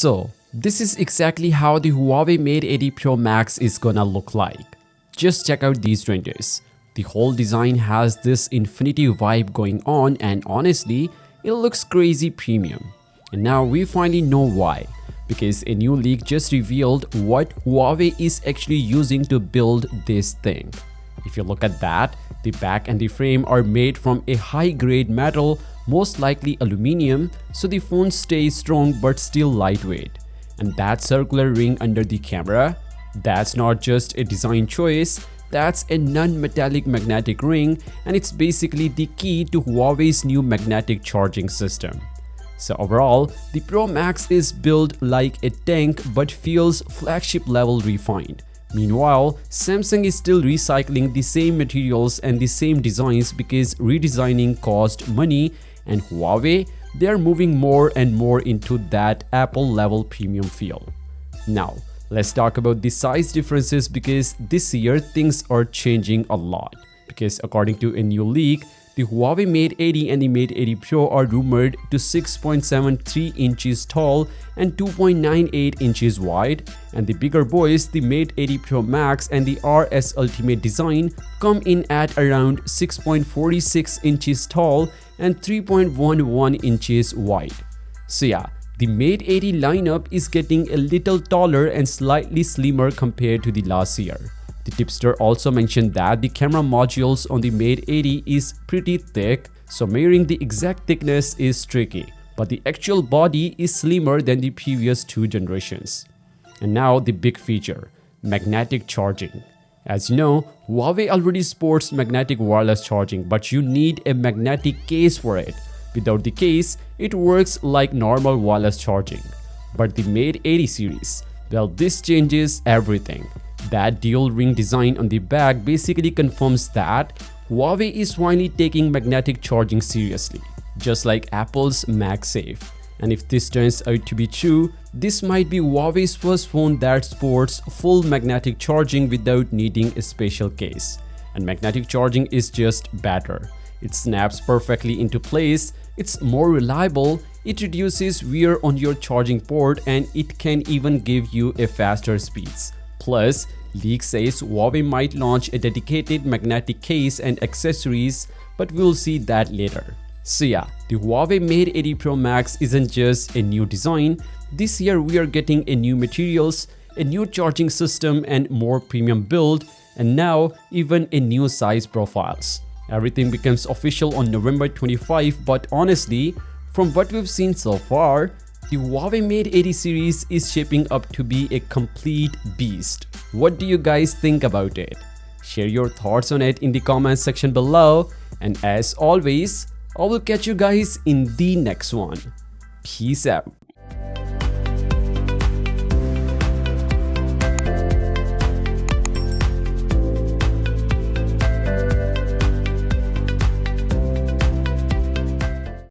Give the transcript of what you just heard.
So, this is exactly how the Huawei Mate 80 Pro Max is gonna look like. Just check out these renders. The whole design has this infinity vibe going on, and honestly, it looks crazy premium. And now we finally know why. Because a new leak just revealed what Huawei is actually using to build this thing. If you look at that, the back and the frame are made from a high-grade metal, most likely aluminum, so the phone stays strong but still lightweight. And that circular ring under the camera, that's not just a design choice, that's a non-metallic magnetic ring, and it's basically the key to Huawei's new magnetic charging system. So overall, the Pro Max is built like a tank but feels flagship level refined. Meanwhile, Samsung is still recycling the same materials and the same designs because redesigning cost money, and Huawei, they are moving more and more into that Apple level premium feel. Now, let's talk about the size differences because this year things are changing a lot. Because according to a new leak, the Huawei Mate 80 and the Mate 80 Pro are rumored to 6.73 inches tall and 2.98 inches wide, and the bigger boys, the Mate 80 Pro Max and the RS Ultimate design, come in at around 6.46 inches tall and 3.11 inches wide. So yeah, the Mate 80 lineup is getting a little taller and slightly slimmer compared to the last year. The tipster also mentioned that the camera modules on the Mate 80 is pretty thick, so measuring the exact thickness is tricky, but the actual body is slimmer than the previous two generations. And now the big feature, magnetic charging. As you know, Huawei already sports magnetic wireless charging, but you need a magnetic case for it. Without the case, it works like normal wireless charging. But the Mate 80 series, well, this changes everything. That dual ring design on the back basically confirms that Huawei is finally taking magnetic charging seriously, just like Apple's MagSafe. And if this turns out to be true, this might be Huawei's first phone that sports full magnetic charging without needing a special case. And magnetic charging is just better. It snaps perfectly into place, it's more reliable, it reduces wear on your charging port, and it can even give you a faster speeds. Plus, leak says Huawei might launch a dedicated magnetic case and accessories, but we'll see that later. So yeah, the Huawei Mate 80 Pro Max isn't just a new design. This year we are getting a new materials, a new charging system and more premium build, and now even a new size profiles. Everything becomes official on November 25, but honestly, from what we've seen so far, the Huawei Mate 80 series is shaping up to be a complete beast. What do you guys think about it? Share your thoughts on it in the comments section below, and as always, I will catch you guys in the next one. Peace out.